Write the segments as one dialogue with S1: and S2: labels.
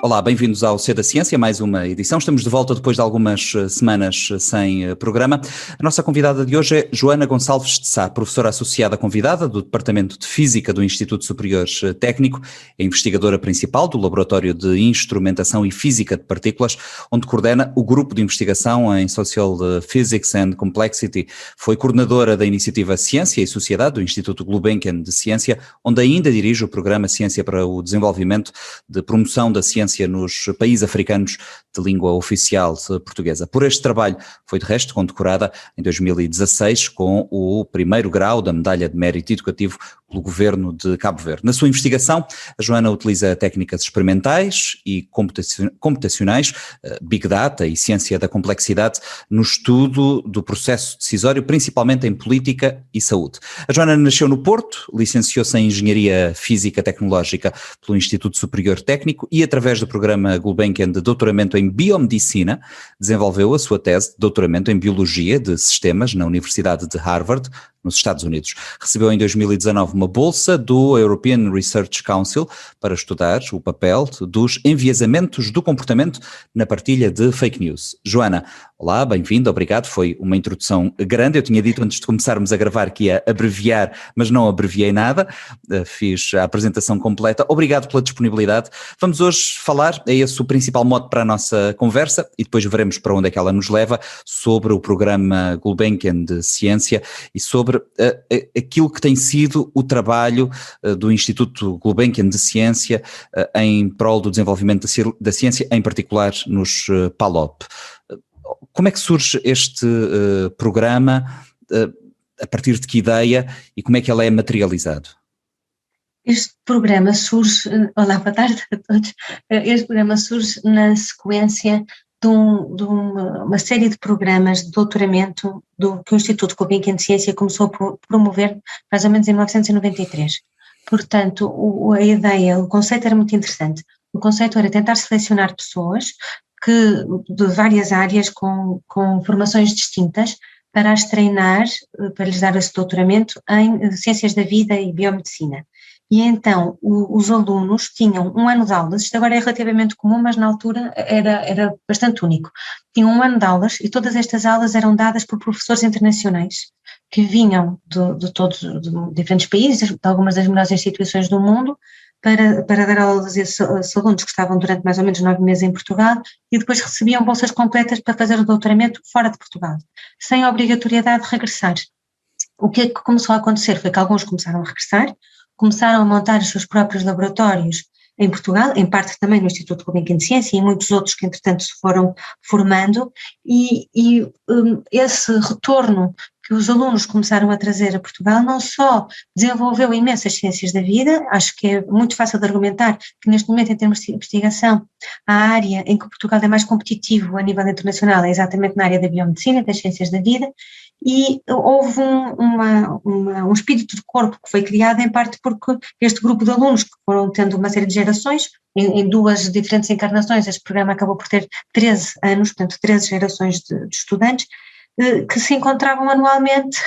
S1: Olá, bem-vindos ao C da Ciência, mais uma edição. Estamos de volta depois de algumas semanas sem programa. A nossa convidada de hoje é Joana Gonçalves de Sá, professora associada convidada do Departamento de Física do Instituto Superior Técnico, é investigadora principal do Laboratório de Instrumentação e Física de Partículas, onde coordena o grupo de investigação em Social Physics and Complexity. Foi coordenadora da iniciativa Ciência e Sociedade do Instituto Gulbenkian de Ciência, onde ainda dirige o programa Ciência para o Desenvolvimento de Promoção da Ciência nos países africanos de língua oficial portuguesa. Por este trabalho foi de resto condecorada em 2016 com o primeiro grau da Medalha de Mérito Educativo pelo Governo de Cabo Verde. Na sua investigação, a Joana utiliza técnicas experimentais e computacionais, Big Data e Ciência da Complexidade no estudo do processo decisório, principalmente em política e saúde. A Joana nasceu no Porto, licenciou-se em Engenharia Física Tecnológica pelo Instituto Superior Técnico e, através do programa Gulbenkian de doutoramento em Biomedicina, desenvolveu a sua tese de doutoramento em Biologia de Sistemas na Universidade de Harvard, nos Estados Unidos. Recebeu em 2019 uma bolsa do European Research Council para estudar o papel dos enviesamentos do comportamento na partilha de fake news. Joana, olá, bem-vinda, obrigado, foi uma introdução grande, eu tinha dito antes de começarmos a gravar que ia abreviar, mas não abreviei nada, fiz a apresentação completa, obrigado pela disponibilidade. Vamos hoje falar, é esse o principal mote para a nossa conversa e depois veremos para onde é que ela nos leva, sobre o programa Gulbenkian de Ciência e sobre aquilo que tem sido o trabalho do Instituto Gulbenkian de Ciência em prol do desenvolvimento da ciência, em particular nos PALOP. Como é que surge este programa, a partir de que ideia e como é que ele é materializado?
S2: Este programa surge, olá, boa tarde a todos, este programa surge na sequência de uma série de programas de doutoramento que o Instituto Gulbenkian de Ciência começou a promover mais ou menos em 1993. Portanto, a ideia, o conceito era muito interessante. O conceito era tentar selecionar pessoas de várias áreas com formações distintas para as treinar, para lhes dar esse doutoramento em Ciências da Vida e Biomedicina. E então os alunos tinham um ano de aulas, isto agora é relativamente comum, mas na altura era bastante único. Tinham um ano de aulas e todas estas aulas eram dadas por professores internacionais que vinham de diferentes países, de algumas das melhores instituições do mundo, para dar aulas a esses alunos que estavam durante mais ou menos 9 meses em Portugal e depois recebiam bolsas completas para fazer o doutoramento fora de Portugal, sem a obrigatoriedade de regressar. O que é que começou a acontecer foi que alguns começaram a regressar, começaram a montar os seus próprios laboratórios em Portugal, em parte também no Instituto Gulbenkian de Ciência e muitos outros que entretanto se foram formando e esse retorno que os alunos começaram a trazer a Portugal não só desenvolveu imensas ciências da vida, acho que é muito fácil de argumentar que neste momento em termos de investigação a área em que Portugal é mais competitivo a nível internacional é exatamente na área da biomedicina, das ciências da vida, e houve um espírito de corpo que foi criado em parte porque este grupo de alunos que foram tendo uma série de gerações, em 2 diferentes encarnações, este programa acabou por ter 13 anos, portanto 13 gerações de estudantes, que se encontravam anualmente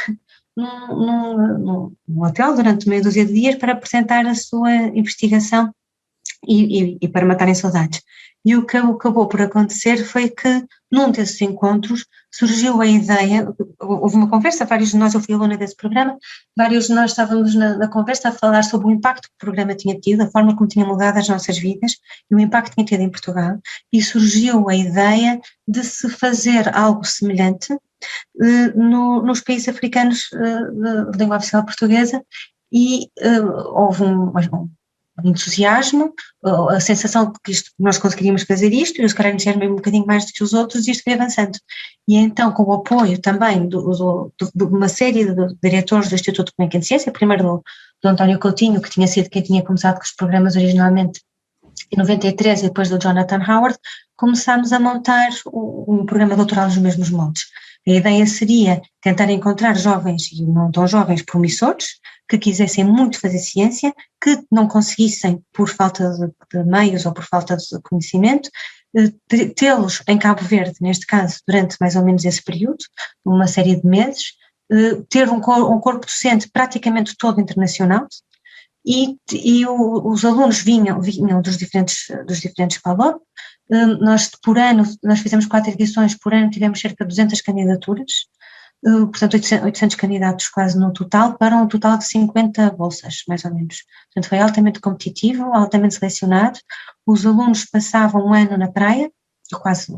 S2: num hotel durante meia dúzia de dias para apresentar a sua investigação e para matarem saudades. E o que acabou por acontecer foi que num desses encontros surgiu a ideia, houve uma conversa, vários de nós, eu fui aluna desse programa, vários de nós estávamos na conversa a falar sobre o impacto que o programa tinha tido, a forma como tinha mudado as nossas vidas e o impacto que tinha tido em Portugal, e surgiu a ideia de se fazer algo semelhante nos países africanos de língua oficial portuguesa e houve um entusiasmo, a sensação de que nós conseguiríamos fazer isto, e os caras entusiasmam um bocadinho mais do que os outros, e isto foi avançando. E então, com o apoio também de uma série de diretores do Instituto Gulbenkian de Ciência, primeiro do António Coutinho, que tinha sido quem tinha começado com os programas originalmente em 93, e depois do Jonathan Howard, começámos a montar um programa doutoral nos mesmos moldes. A ideia seria tentar encontrar jovens e não tão jovens promissores, que quisessem muito fazer ciência, que não conseguissem por falta de meios ou por falta de conhecimento, tê-los em Cabo Verde, neste caso, durante mais ou menos esse período, uma série de meses, ter um corpo docente praticamente todo internacional, os alunos vinham dos diferentes PALOP. Nós, por ano, nós fizemos 4 edições, por ano tivemos cerca de 200 candidaturas, portanto 800 candidatos quase no total, para um total de 50 bolsas, mais ou menos. Portanto, foi altamente competitivo, altamente selecionado. Os alunos passavam um ano na praia, quase,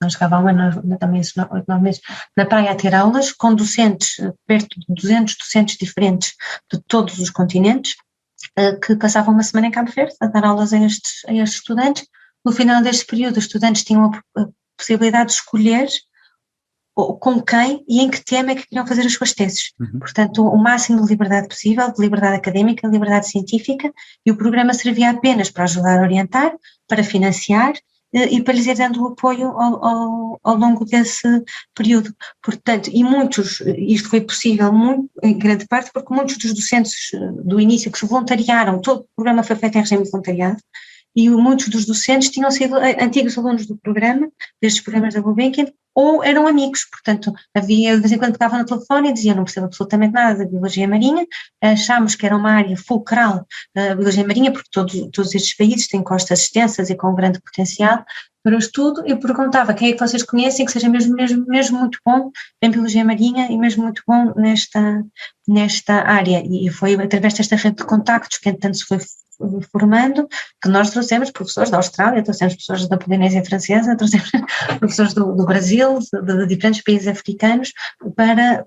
S2: não chegava a um ano, também 8, 9 meses, na praia a ter aulas, com docentes, perto de 200 docentes diferentes de todos os continentes, que passavam uma semana em Cabo Verde a dar aulas a estes estudantes. No final deste período, os estudantes tinham a possibilidade de escolher com quem e em que tema é que queriam fazer as suas teses. Portanto, o máximo de liberdade possível, de liberdade académica, de liberdade científica, e o programa servia apenas para ajudar a orientar, para financiar e para lhes ir dando o apoio ao longo desse período. Portanto, isto foi possível em grande parte porque muitos dos docentes do início que se voluntariaram, todo o programa foi feito em regime de voluntariado, e muitos dos docentes tinham sido antigos alunos do programa, destes programas da Gulbenkian, ou eram amigos, portanto, de vez em quando pegavam no telefone e diziam: não percebo absolutamente nada da biologia marinha, achámos que era uma área fulcral a biologia marinha, porque todos estes países têm costas extensas e com grande potencial para o estudo. Eu perguntava: quem é que vocês conhecem que seja mesmo muito bom em biologia marinha e mesmo muito bom nesta área? E foi através desta rede de contactos que entretanto se foi formando, que nós trouxemos professores da Austrália, trouxemos professores da Polinésia Francesa, trouxemos professores do Brasil, de diferentes países africanos, para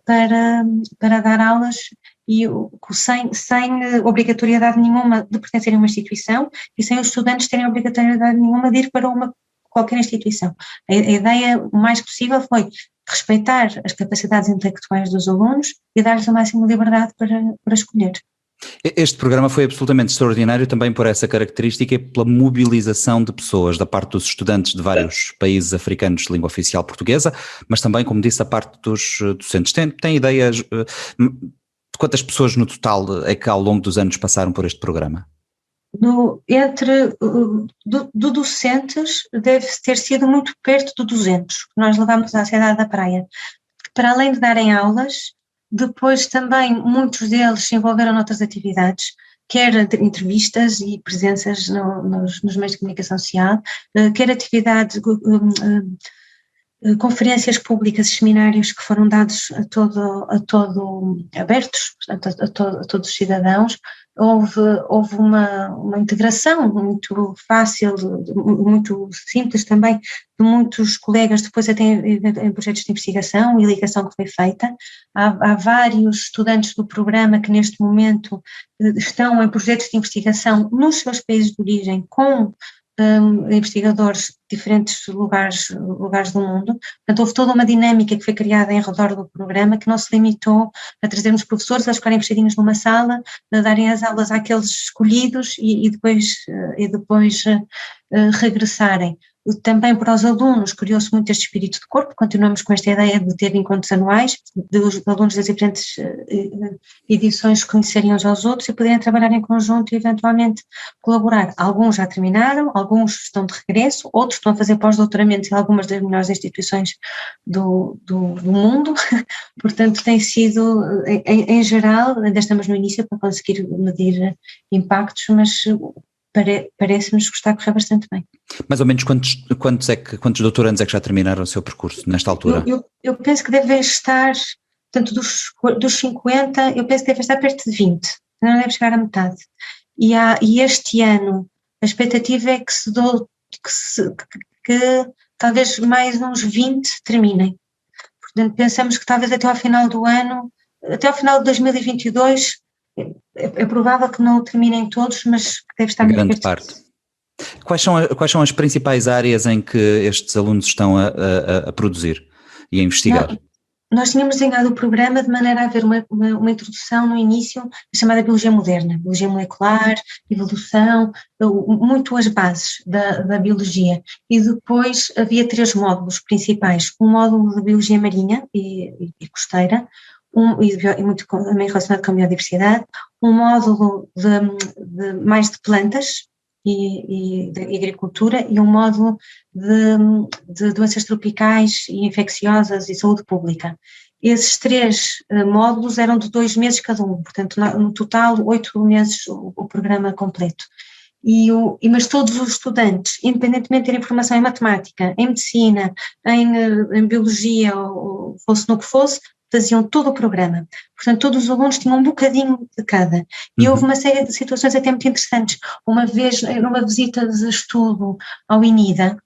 S2: dar aulas e sem obrigatoriedade nenhuma de pertencerem a uma instituição e sem os estudantes terem obrigatoriedade nenhuma de ir para qualquer instituição. A ideia, o mais possível, foi respeitar as capacidades intelectuais dos alunos e dar-lhes o máximo de liberdade para escolher.
S1: Este programa foi absolutamente extraordinário também por essa característica e pela mobilização de pessoas da parte dos estudantes de vários países africanos de língua oficial portuguesa, mas também, como disse, a parte dos docentes. Tem ideias de quantas pessoas no total é que ao longo dos anos passaram por este programa?
S2: Do docentes deve ter sido muito perto de 200, que nós levámos à cidade da Praia. Para além de darem aulas, depois também muitos deles se envolveram noutras atividades, quer entrevistas e presenças nos meios de comunicação social, quer atividades, conferências públicas e seminários que foram dados a todo abertos, portanto, a todos os cidadãos. Houve uma integração muito fácil, muito simples também, de muitos colegas, depois até em projetos de investigação e ligação que foi feita. Há vários estudantes do programa que neste momento estão em projetos de investigação nos seus países de origem com investigadores de diferentes lugares do mundo. Portanto, houve toda uma dinâmica que foi criada em redor do programa, que não se limitou a trazermos professores, a ficarem fechadinhos numa sala, a darem as aulas àqueles escolhidos e depois regressarem. Também para os alunos criou-se muito este espírito de corpo. Continuamos com esta ideia de ter encontros anuais, dos alunos das diferentes edições conhecerem uns aos outros e poderem trabalhar em conjunto e eventualmente colaborar. Alguns já terminaram, alguns estão de regresso, outros estão a fazer pós-doutoramento em algumas das melhores instituições do mundo. Portanto, tem sido, em geral, ainda estamos no início para conseguir medir impactos, mas parece-nos que está a correr bastante bem.
S1: Mais ou menos quantos doutorandos é que já terminaram o seu percurso nesta altura?
S2: Eu penso que devem estar, portanto, dos 50, eu penso que devem estar perto de 20, não deve chegar à metade. E este ano a expectativa é que talvez mais uns 20 terminem. Portanto, pensamos que talvez até ao final do ano, até ao final de 2022, é provável que não terminem todos, mas deve estar
S1: grande parte. Quais são as principais áreas em que estes alunos estão a produzir e a investigar?
S2: Nós tínhamos desenhado o programa de maneira a haver uma introdução no início chamada Biologia Moderna, Biologia Molecular, Evolução, muito as bases da Biologia. E depois havia 3 módulos principais: um módulo de Biologia Marinha e Costeira, e muito também relacionado com a biodiversidade, um módulo mais de plantas e de agricultura e um módulo de doenças tropicais e infecciosas e saúde pública. esses 3 módulos eram de 2 meses cada um, portanto, no total, 8 meses o programa completo. Mas todos os estudantes, independentemente de terem formação em matemática, em medicina, em biologia, ou fosse no que fosse, faziam todo o programa. Portanto, todos os alunos tinham um bocadinho de cada. E houve uma série de situações até muito interessantes. Uma vez, numa visita de estudo ao INIDA,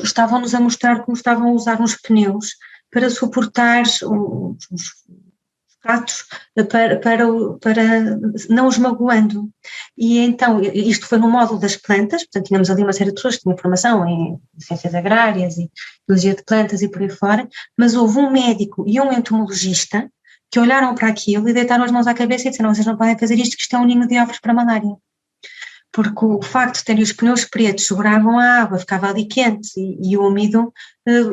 S2: estavam-nos a mostrar como estavam a usar uns pneus para suportar os gatos, para não os magoando. E então, isto foi no módulo das plantas, portanto tínhamos ali uma série de pessoas que tinham formação em ciências agrárias e biologia de plantas e por aí fora, mas houve um médico e um entomologista que olharam para aquilo e deitaram as mãos à cabeça e disseram: vocês não podem fazer isto, que isto é um ninho de ovos para malária. Porque o facto de terem os pneus pretos seguravam a água, ficava ali quente e úmido,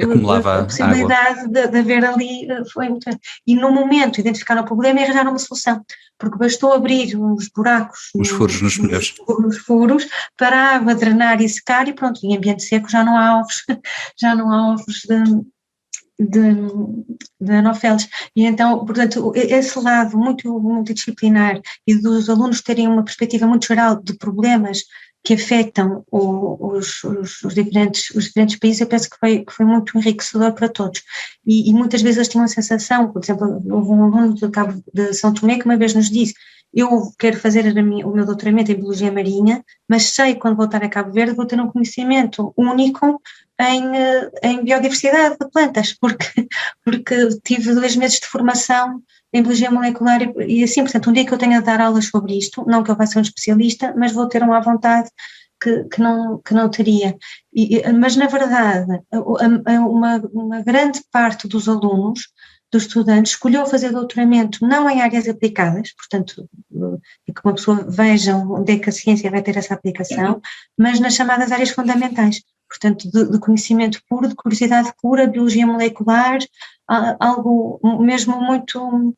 S1: acumulava
S2: a possibilidade de haver ali foi muito grande. E no momento identificaram o problema e arranjaram uma solução, porque bastou abrir uns buracos,
S1: os furos nos pneus,
S2: nos furos, para a água drenar e secar e pronto, em ambiente seco já não há ovos, de anofélis. E então, portanto, esse lado muito multidisciplinar e dos alunos terem uma perspectiva muito geral de problemas que afetam os diferentes países, eu penso que foi muito enriquecedor para todos. E muitas vezes eles tinham a sensação, por exemplo, houve um aluno de São Tomé que uma vez nos disse: eu quero fazer o meu doutoramento em Biologia Marinha, mas sei que quando voltar a Cabo Verde vou ter um conhecimento único em biodiversidade de plantas, porque tive 2 meses de formação em biologia molecular e assim, portanto, um dia que eu tenha a dar aulas sobre isto, não que eu vá ser um especialista, mas vou ter uma vontade que não teria. Mas, na verdade, uma grande parte dos alunos, dos estudantes, escolheu fazer doutoramento não em áreas aplicadas, portanto, que uma pessoa veja onde é que a ciência vai ter essa aplicação, mas nas chamadas áreas fundamentais. Portanto, de conhecimento puro, de curiosidade pura, biologia molecular, algo mesmo muito...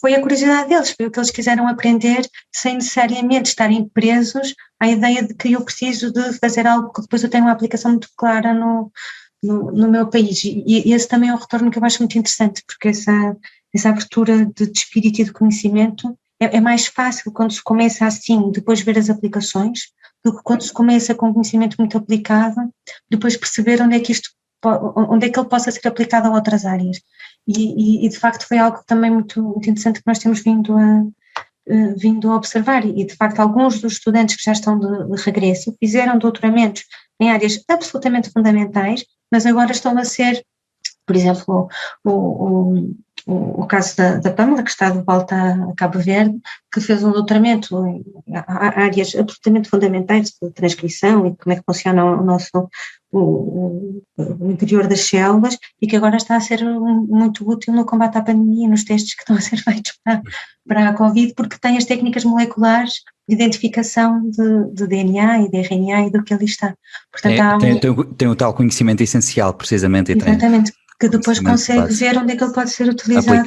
S2: foi a curiosidade deles, foi o que eles quiseram aprender, sem necessariamente estarem presos à ideia de que eu preciso de fazer algo que depois eu tenho uma aplicação muito clara no meu país. E esse também é um retorno que eu acho muito interessante, porque essa abertura de espírito e de conhecimento é mais fácil quando se começa assim, depois ver as aplicações, do que quando se começa com conhecimento muito aplicado, depois perceber onde é que ele possa ser aplicado a outras áreas. E de facto foi algo também muito, muito interessante que nós temos vindo a observar, e de facto alguns dos estudantes que já estão de regresso fizeram doutoramentos em áreas absolutamente fundamentais, mas agora estão a ser, por exemplo, o caso da Pâmela, que está de volta a Cabo Verde, que fez um doutoramento em áreas absolutamente fundamentais de transcrição e como é que funciona o interior das células, e que agora está a ser muito útil no combate à pandemia e nos testes que estão a ser feitos para a Covid, porque tem as técnicas moleculares de identificação de DNA e de RNA e do que ali está. Portanto,
S1: tem o tal conhecimento essencial, precisamente.
S2: Exatamente. Que depois consegue ver onde é que ele pode ser utilizado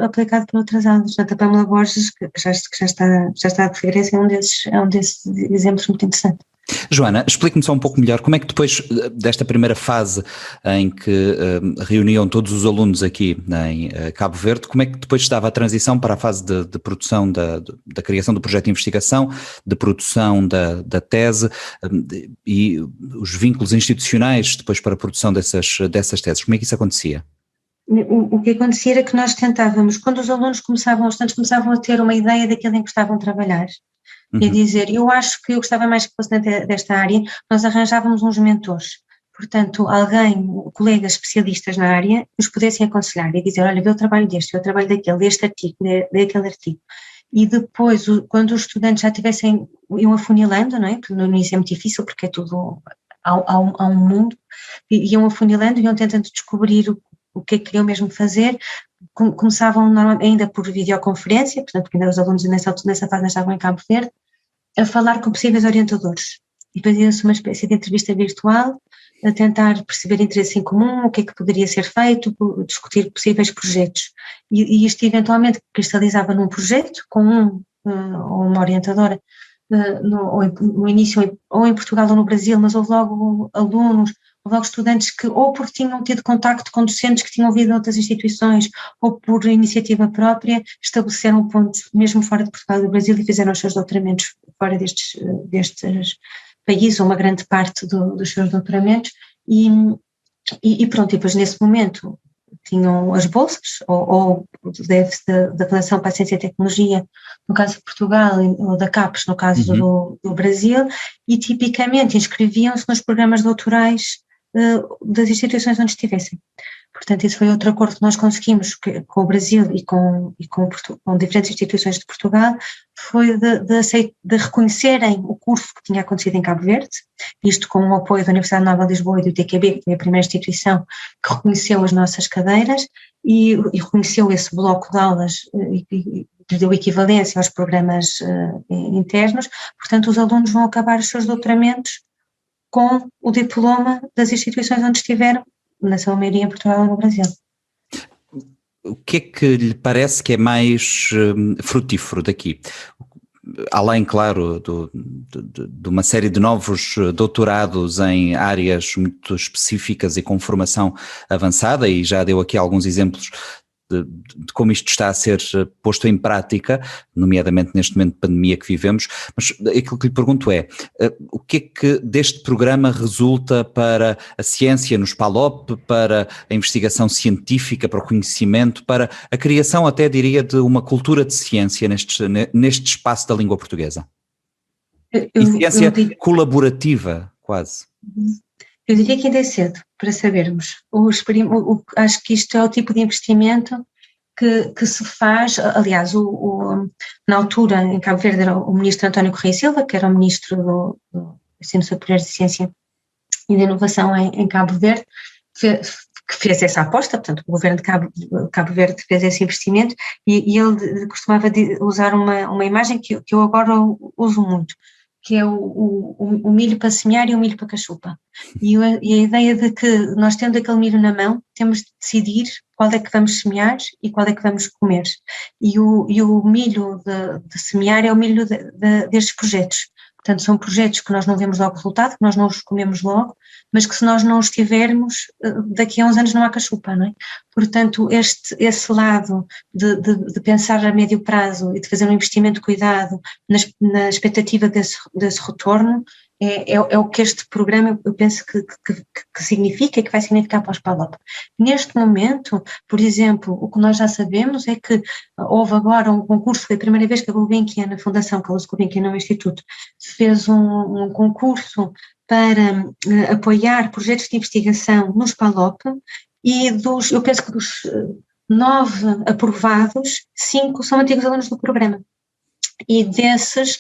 S2: aplicado para outras aulas. Portanto, a Pâmela Borges, que já está de regresso, é um desses exemplos muito interessante.
S1: Joana, explique-me só um pouco melhor como é que depois desta primeira fase em que reuniam todos os alunos aqui em Cabo Verde, como é que depois estava a transição para a fase de produção da criação do projeto de investigação, de produção da tese e os vínculos institucionais depois para a produção dessas teses, como é que isso acontecia?
S2: O que acontecia era que nós tentávamos, quando os estudantes começavam a ter uma ideia daquilo em que estavam a trabalhar, quer dizer, eu acho que eu gostava mais que fosse dentro desta área, nós arranjávamos uns mentores, portanto, colegas especialistas na área, que os pudessem aconselhar e dizer: olha, vê o trabalho deste, vê o trabalho daquele, deste artigo, daquele artigo. E depois, quando os estudantes já iam afunilando, não é? Porque no início é muito difícil, porque é tudo, há um mundo, iam afunilando, iam tentando descobrir o que é que queriam mesmo fazer. Começavam normalmente ainda por videoconferência, portanto, porque ainda os alunos nessa fase não estavam em Cabo Verde, a falar com possíveis orientadores. E fazia-se uma espécie de entrevista virtual, a tentar perceber interesse em comum, o que é que poderia ser feito, discutir possíveis projetos. E isto eventualmente cristalizava num projeto com ou uma orientadora, no início ou em Portugal ou no Brasil, mas houve logo alunos Houve logo estudantes que, ou porque tinham tido contacto com docentes que tinham vindo de outras instituições, ou por iniciativa própria, estabeleceram um ponto mesmo fora de Portugal e do Brasil e fizeram os seus doutoramentos fora destes países, ou uma grande parte dos seus doutoramentos, e pronto, e depois nesse momento tinham as bolsas, ou da Fundação para a Ciência e Tecnologia, no caso de Portugal, ou da CAPES, no caso do Brasil, e tipicamente inscreviam-se nos programas doutorais das instituições onde estivessem. Portanto, esse foi outro acordo que nós conseguimos com o Brasil e com diferentes instituições de Portugal, foi de reconhecerem o curso que tinha acontecido em Cabo Verde, isto com o apoio da Universidade Nova de Lisboa e do TQB, que foi a primeira instituição que reconheceu as nossas cadeiras e reconheceu esse bloco de aulas e deu equivalência aos programas internos. Portanto, os alunos vão acabar os seus doutoramentos com o diploma das instituições onde estiveram, na sua maioria em Portugal e no Brasil.
S1: O que é que lhe parece que é mais frutífero daqui? Além, claro, de uma série de novos doutorados em áreas muito específicas e com formação avançada, e já deu aqui alguns exemplos de como isto está a ser posto em prática, nomeadamente neste momento de pandemia que vivemos, mas aquilo que lhe pergunto é, o que é que deste programa resulta para a ciência nos PALOP, para a investigação científica, para o conhecimento, para a criação até diria de uma cultura de ciência neste espaço da língua portuguesa? E ciência colaborativa, quase.
S2: Eu diria que ainda é cedo para sabermos. Acho que isto é o tipo de investimento que se faz. Aliás, na altura, em Cabo Verde, era o ministro António Correia Silva, que era o ministro do Ensino Superior de Ciência e de Inovação em Cabo Verde, que fez essa aposta. Portanto, o governo de Cabo Verde fez esse investimento e ele costumava usar uma imagem que eu agora uso muito, que é o milho para semear e o milho para cachupa. E a ideia de que nós, tendo aquele milho na mão, temos de decidir qual é que vamos semear e qual é que vamos comer. E o milho de semear é o milho destes projetos. Portanto, são projetos que nós não vemos logo o resultado, que nós não os comemos logo, mas que se nós não os tivermos, daqui a uns anos não há cachupa, não é? Portanto, esse lado de pensar a médio prazo e de fazer um investimento cuidado na expectativa desse retorno, é o que este programa, eu penso que significa e que vai significar para os PALOP. Neste momento, por exemplo, o que nós já sabemos é que houve agora um concurso, foi a primeira vez que a Gulbenkian, a Fundação Carlos Gulbenkian, não o Instituto, fez um concurso para apoiar projetos de investigação nos PALOP e eu penso que dos 9 aprovados, 5 são antigos alunos do programa. E desses,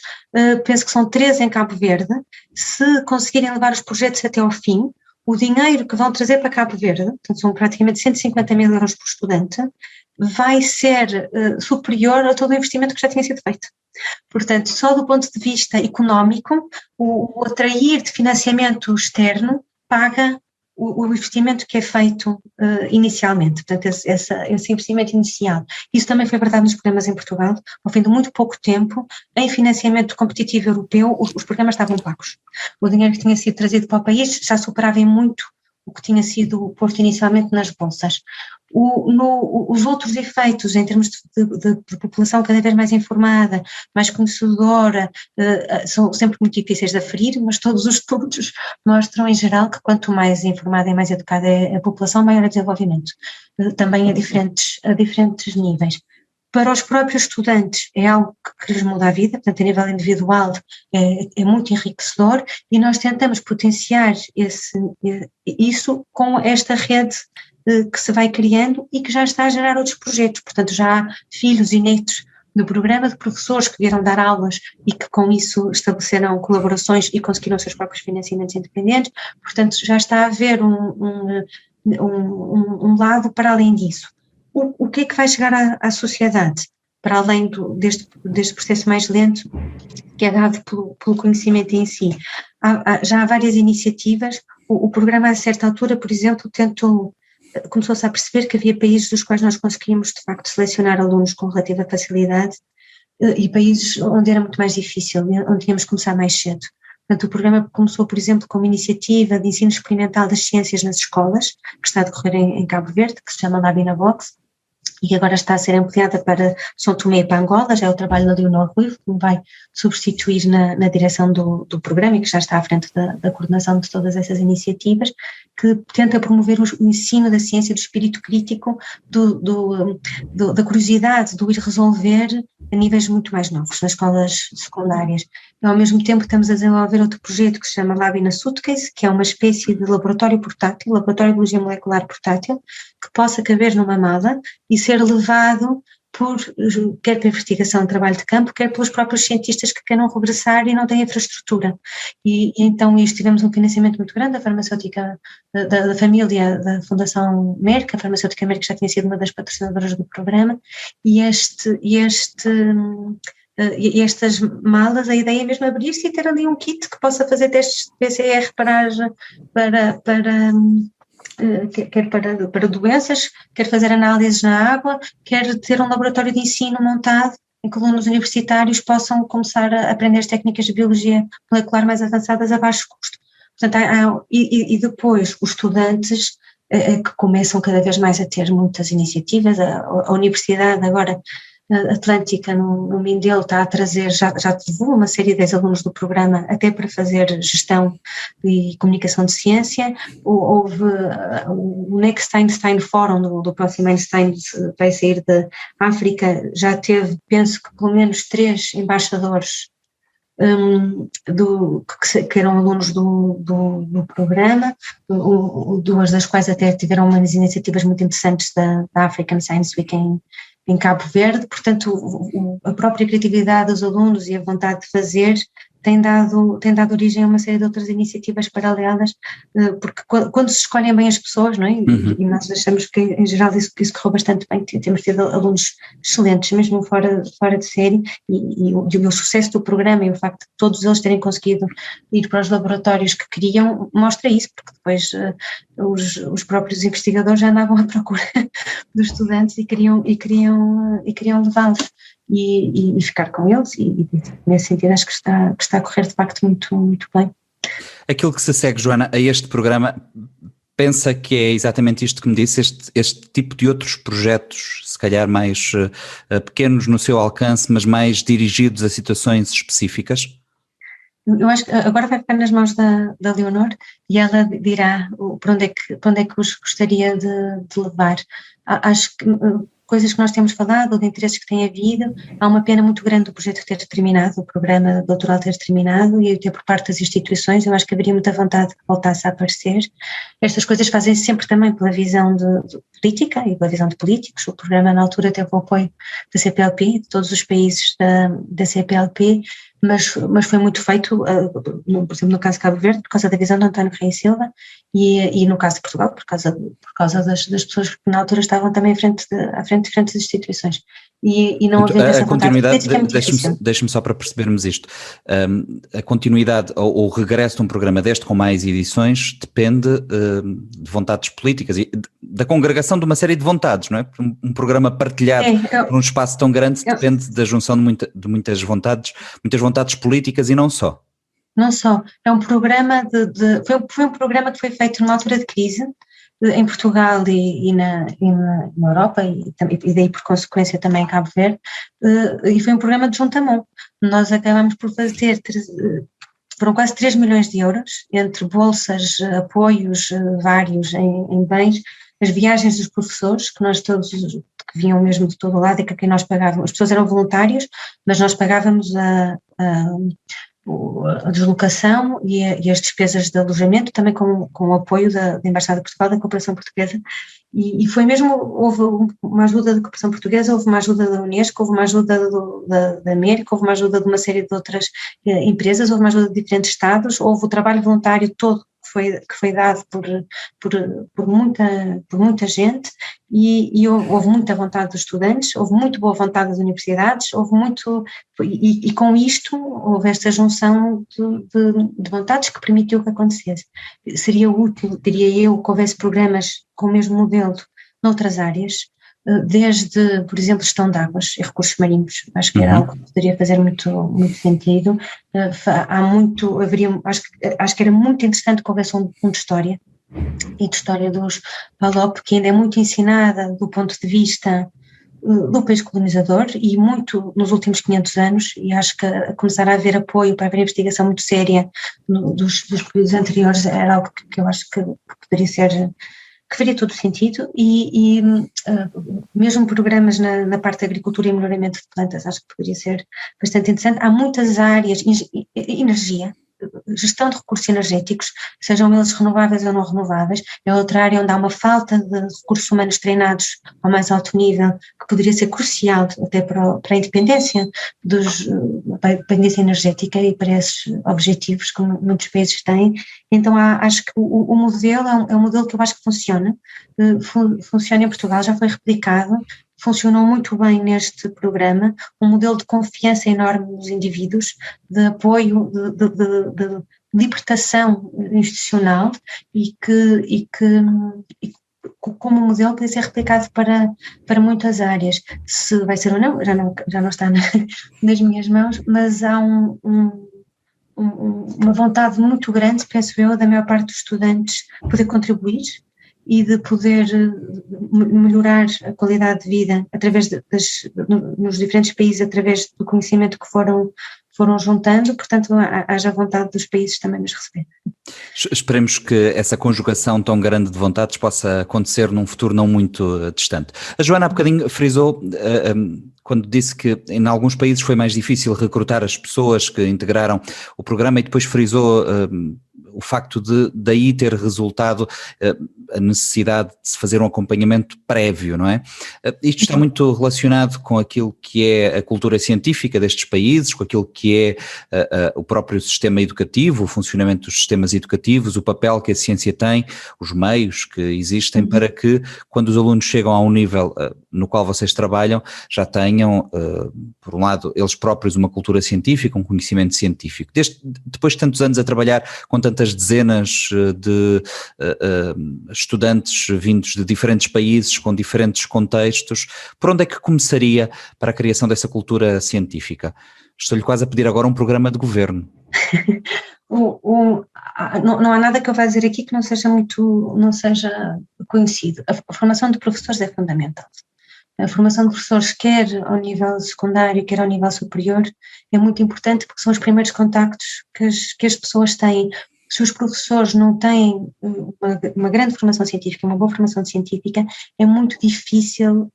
S2: penso que são 3 em Cabo Verde. Se conseguirem levar os projetos até ao fim, o dinheiro que vão trazer para Cabo Verde, portanto são praticamente 150 mil euros por estudante, vai ser superior a todo o investimento que já tinha sido feito. Portanto, só do ponto de vista económico, o atrair de financiamento externo paga o investimento que é feito inicialmente, portanto esse investimento inicial. Isso também foi verdade nos programas em Portugal. Ao fim de muito pouco tempo, em financiamento competitivo europeu, os programas estavam pagos. O dinheiro que tinha sido trazido para o país já superava em muito o que tinha sido posto inicialmente nas bolsas. Os outros efeitos, em termos de população cada vez mais informada, mais conhecedora, são sempre muito difíceis de aferir, mas todos os estudos mostram em geral que quanto mais informada e mais educada é a população, maior é o desenvolvimento, também a diferentes níveis. Para os próprios estudantes é algo que lhes muda a vida, portanto a nível individual é muito enriquecedor e nós tentamos potenciar isso com esta rede que se vai criando e que já está a gerar outros projetos. Portanto, já há filhos e netos do programa de professores que vieram dar aulas e que com isso estabeleceram colaborações e conseguiram seus próprios financiamentos independentes. Portanto, já está a haver um lado para além disso. O que é que vai chegar à sociedade, para além deste processo mais lento que é dado pelo conhecimento em si? Já há várias iniciativas. O programa, a certa altura, por exemplo, começou-se a perceber que havia países dos quais nós conseguíamos, de facto, selecionar alunos com relativa facilidade e países onde era muito mais difícil, onde tínhamos que começar mais cedo. Portanto, o programa começou, por exemplo, com uma iniciativa de ensino experimental das ciências nas escolas, que está a decorrer em Cabo Verde, que se chama Labinabox, e que agora está a ser ampliada para São Tomé e para Angola. Já é o trabalho da Leonor Ruivo, que me vai substituir na direção do programa e que já está à frente da coordenação de todas essas iniciativas, que tenta promover o ensino da ciência, do espírito crítico, da curiosidade, do ir resolver a níveis muito mais novos, nas escolas secundárias. E, ao mesmo tempo, estamos a desenvolver outro projeto que se chama Labina Suitcase, que é uma espécie de laboratório portátil, laboratório de biologia molecular portátil, que possa caber numa mala e ser levado quer pela investigação de trabalho de campo, quer pelos próprios cientistas que queiram regressar e não têm infraestrutura. E então tivemos um financiamento muito grande da farmacêutica, da família da Fundação Merck. A farmacêutica Merck já tinha sido uma das patrocinadoras do programa, e estas malas, a ideia é mesmo abrir-se e ter ali um kit que possa fazer testes de PCR quer para doenças, quer fazer análises na água, quer ter um laboratório de ensino montado em que alunos universitários possam começar a aprender as técnicas de biologia molecular mais avançadas a baixo custo. Portanto, e depois os estudantes que começam cada vez mais a ter muitas iniciativas. A Universidade agora Atlântica no Mindelo está a trazer, já levou uma série de ex-alunos do programa até para fazer gestão e comunicação de ciência. Houve o Next Einstein Forum do próximo Einstein, vai sair da África, já teve, penso que pelo menos 3 embaixadores que eram alunos do programa, 2 das quais até tiveram umas iniciativas muito interessantes da African Science Week em Cabo Verde. Portanto, a própria criatividade dos alunos e a vontade de fazer tem dado origem a uma série de outras iniciativas paralelas, porque quando se escolhem bem as pessoas, não é? E nós achamos que em geral isso correu bastante bem, temos tido alunos excelentes, mesmo fora de série, e o sucesso do programa e o facto de todos eles terem conseguido ir para os laboratórios que queriam, mostra isso, porque depois os próprios investigadores já andavam à procura dos estudantes e queriam levá-los e ficar com eles, e nesse sentido acho que está a correr de facto muito, muito bem.
S1: Aquilo que se segue, Joana, a este programa, pensa que é exatamente isto que me disse, este tipo de outros projetos, se calhar mais pequenos no seu alcance, mas mais dirigidos a situações específicas?
S2: Eu acho que agora vai ficar nas mãos da Leonor, e ela dirá para onde é que os gostaria de levar. Acho que coisas que nós temos falado, de interesses que tem havido, há uma pena muito grande do projeto ter terminado, o programa doutoral ter terminado, e até por parte das instituições. Eu acho que haveria muita vontade que voltasse a aparecer. Estas coisas fazem-se sempre também pela visão de política e pela visão de políticos. O programa na altura teve o apoio da CPLP, de todos os países da CPLP, mas foi muito feito, por exemplo, no caso de Cabo Verde, por causa da visão de António Reis Silva, e no caso de Portugal, por causa das pessoas que na altura estavam também à frente de diferentes instituições. E não havendo essa
S1: continuidade,
S2: vontade,
S1: deixe-me só para percebermos isto, a continuidade ou o regresso de um programa deste com mais edições depende de vontades políticas e da congregação de uma série de vontades, não é? Um programa partilhado por um espaço tão grande depende da junção de muitas vontades políticas e não só.
S2: Não só, é um programa foi um programa que foi feito numa altura de crise em Portugal e na Europa, e daí por consequência também em Cabo Verde, e foi um programa de juntamão. Nós acabamos por fazer, foram quase 3 milhões de euros, entre bolsas, apoios vários em bens, as viagens dos professores, que nós todos, que vinham mesmo de todo o lado, e que a quem nós pagávamos, as pessoas eram voluntários, mas nós pagávamos a deslocação e as despesas de alojamento, também com o apoio da Embaixada de Portugal, da Cooperação Portuguesa, e foi mesmo, houve uma ajuda da Cooperação Portuguesa, houve uma ajuda da Unesco, houve uma ajuda da América, houve uma ajuda de uma série de outras empresas, houve uma ajuda de diferentes estados, houve o trabalho voluntário todo que foi dado por muita gente, e houve muita vontade dos estudantes, houve muito boa vontade das universidades, e com isto houve esta junção de vontades que permitiu que acontecesse. Seria útil, diria eu, que houvesse programas com o mesmo modelo noutras áreas, desde, por exemplo, gestão de águas e recursos marinhos. Acho que era algo que poderia fazer muito, muito sentido. Acho que era muito interessante que houvesse um de história, e de história dos PALOP, que ainda é muito ensinada do ponto de vista do país colonizador e muito nos últimos 500 anos, e acho que começar a haver apoio para haver investigação muito séria dos períodos anteriores era algo que eu acho que poderia ser, que faria todo sentido, e mesmo programas na parte da agricultura e melhoramento de plantas, acho que poderia ser bastante interessante. Há muitas áreas, energia, gestão de recursos energéticos, sejam eles renováveis ou não renováveis, é outra área onde há uma falta de recursos humanos treinados ao mais alto nível, que poderia ser crucial até para a independência, para a independência energética e para esses objetivos que muitos países têm. Então acho que o modelo é um modelo que eu acho que funciona em Portugal, já foi replicado, funcionou muito bem neste programa, um modelo de confiança enorme nos indivíduos, de apoio, de libertação institucional, e que como modelo pode ser replicado para muitas áreas. Se vai ser ou não, já não está nas minhas mãos, mas há uma vontade muito grande, penso eu, da maior parte dos estudantes poder contribuir e de poder melhorar a qualidade de vida através nos diferentes países, através do conhecimento que foram juntando. Portanto, haja vontade dos países também nos receber.
S1: Esperemos que essa conjugação tão grande de vontades possa acontecer num futuro não muito distante. A Joana há bocadinho frisou, quando disse que em alguns países foi mais difícil recrutar as pessoas que integraram o programa, e depois frisou o facto de daí ter resultado a necessidade de se fazer um acompanhamento prévio, não é? Isto está muito relacionado com aquilo que é a cultura científica destes países, com aquilo que é o próprio sistema educativo, o funcionamento dos sistemas educativos, o papel que a ciência tem, os meios que existem para que, quando os alunos chegam a um nível no qual vocês trabalham, já tenham, por um lado, eles próprios uma cultura científica, um conhecimento científico. Depois de tantos anos a trabalhar com tantas dezenas de estudantes vindos de diferentes países, com diferentes contextos, por onde é que começaria para a criação dessa cultura científica? Estou-lhe quase a pedir agora um programa de governo.
S2: Não há nada que eu vá dizer aqui que não seja conhecido. A formação de professores é fundamental. A formação de professores, quer ao nível secundário, quer ao nível superior, é muito importante, porque são os primeiros contactos que as pessoas têm. Se os professores não têm uma grande formação científica, uma boa formação científica, é muito difícil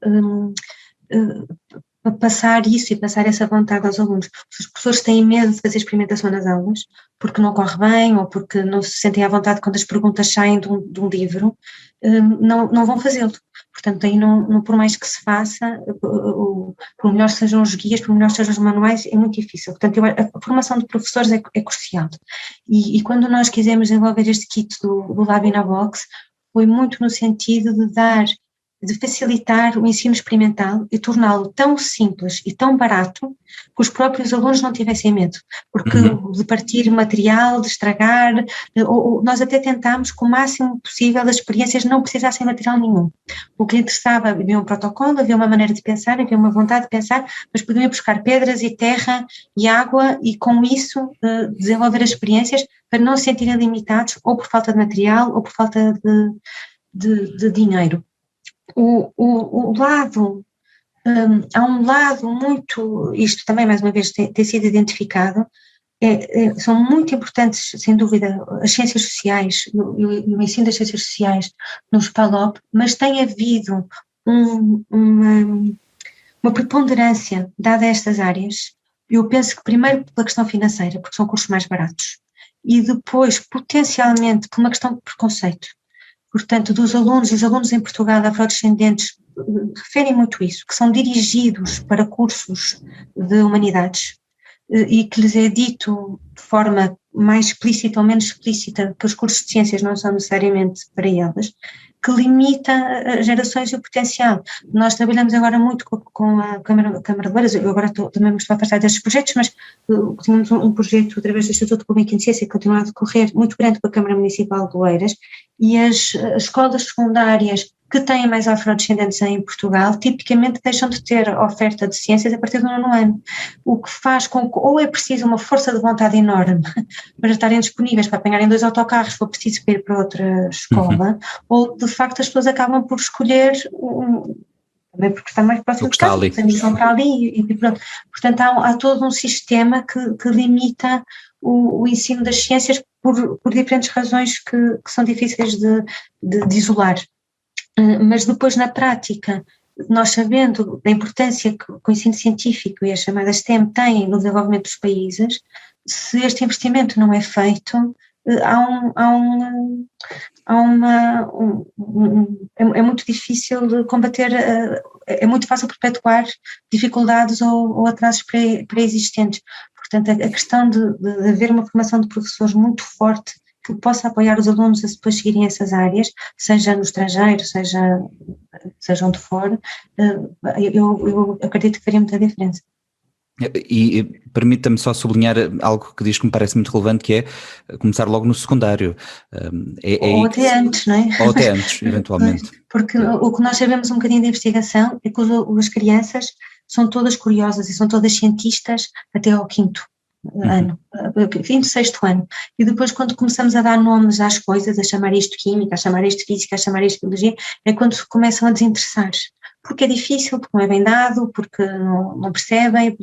S2: passar isso e passar essa vontade aos alunos. Se os professores têm medo de fazer experimentação nas aulas, porque não corre bem, ou porque não se sentem à vontade quando as perguntas saem de um livro, não vão fazê-lo. Portanto, aí por mais que se faça, por melhor sejam os guias, por melhor sejam os manuais, é muito difícil. Portanto, a formação de professores é crucial. E quando nós quisemos desenvolver este kit do Lab in a Box, foi muito no sentido de facilitar o ensino experimental e torná-lo tão simples e tão barato que os próprios alunos não tivessem medo, porque de partir material, de estragar, nós até tentámos que o máximo possível as experiências não precisassem de material nenhum. O que interessava, havia um protocolo, havia uma maneira de pensar, havia uma vontade de pensar, mas podiam buscar pedras e terra e água e com isso desenvolver as experiências para não se sentirem limitados ou por falta de material ou por falta de dinheiro. Há um lado muito, isto também mais uma vez tem sido identificado, são muito importantes, sem dúvida, as ciências sociais e o ensino das ciências sociais nos PALOP, mas tem havido uma preponderância dada a estas áreas. Eu penso que primeiro pela questão financeira, porque são cursos mais baratos, e depois potencialmente por uma questão de preconceito. Portanto, dos alunos, e os alunos em Portugal afrodescendentes referem muito isso, que são dirigidos para cursos de humanidades e que lhes é dito de forma mais explícita ou menos explícita que os cursos de ciências não são necessariamente para elas, que limita as gerações e o potencial. Nós trabalhamos agora muito com a Câmara de Oeiras, eu agora também me estou a afastar destes projetos, mas tínhamos um projeto através do Instituto Público de Ciência que continua a decorrer muito grande com a Câmara Municipal de Oeiras, e as escolas secundárias que têm mais afrodescendentes em Portugal, tipicamente deixam de ter oferta de ciências a partir do 9º ano, o que faz com que ou é preciso uma força de vontade enorme para estarem disponíveis para apanharem 2 autocarros, se for preciso ir para outra escola, ou de facto as pessoas acabam por escolher também porque está mais próximo de casa, os amigos vão para ali e pronto. Portanto, há todo um sistema que limita o ensino das ciências por diferentes razões que são difíceis de isolar. Mas depois, na prática, nós sabendo da importância que o ensino científico e as chamadas STEM têm no desenvolvimento dos países, se este investimento não é feito, é muito difícil de combater, é muito fácil perpetuar dificuldades ou atrasos pré-existentes. Portanto, a questão de haver uma formação de professores muito forte que possa apoiar os alunos a depois seguirem essas áreas, seja no estrangeiro, seja onde for, eu acredito que faria muita diferença.
S1: E permita-me só sublinhar algo que diz que me parece muito relevante, que é começar logo no secundário.
S2: Ou até antes, não é?
S1: Ou até antes, eventualmente.
S2: Porque o que nós sabemos um bocadinho da investigação é que as crianças são todas curiosas e são todas cientistas até ao 5º ano, 5º, 6º ano. E depois, quando começamos a dar nomes às coisas, a chamar isto química, a chamar isto física, a chamar isto biologia, é quando começam a desinteressar. Porque é difícil, porque não é bem dado, porque não percebem,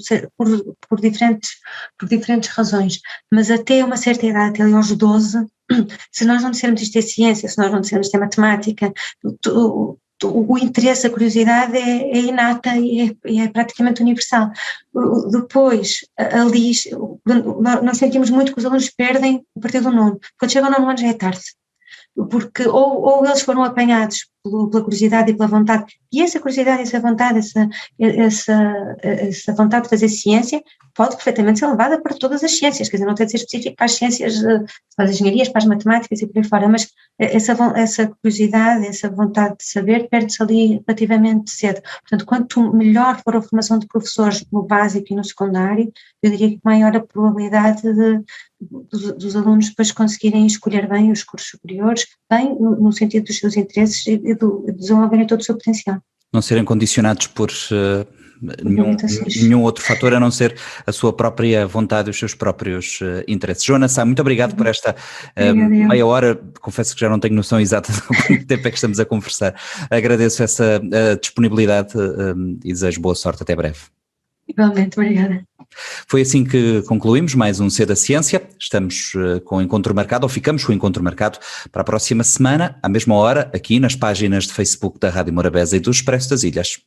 S2: por diferentes razões. Mas até uma certa idade, até ali aos 12, se nós não dissermos isto é ciência, se nós não dissermos isto é matemática, o interesse, a curiosidade é inata e é praticamente universal. Depois, ali, nós sentimos muito que os alunos perdem a partir do 9º. Quando chegam ao 9º ano já é tarde. Porque ou eles foram apanhados pela curiosidade e pela vontade, e essa curiosidade, essa vontade, essa vontade de fazer ciência pode perfeitamente ser levada para todas as ciências, quer dizer, não tem de ser específico para as ciências, para as engenharias, para as matemáticas e por aí fora, mas essa curiosidade, essa vontade de saber perde-se ali relativamente cedo. Portanto, quanto melhor for a formação de professores no básico e no secundário, eu diria que maior a probabilidade dos alunos depois conseguirem escolher bem os cursos superiores, bem no sentido dos seus interesses e desenvolverem todo o seu potencial.
S1: Não serem condicionados por nenhum outro fator a não ser a sua própria vontade e os seus próprios interesses. Joana Sá, muito obrigado por esta meia hora, confesso que já não tenho noção exata de quanto tempo é que estamos a conversar. Agradeço essa disponibilidade e desejo boa sorte, até breve.
S2: Igualmente, obrigada.
S1: Foi assim que concluímos mais um C da Ciência. Estamos com o encontro marcado, ou ficamos com o encontro marcado para a próxima semana, à mesma hora, aqui nas páginas de Facebook da Rádio Morabeza e do Expresso das Ilhas.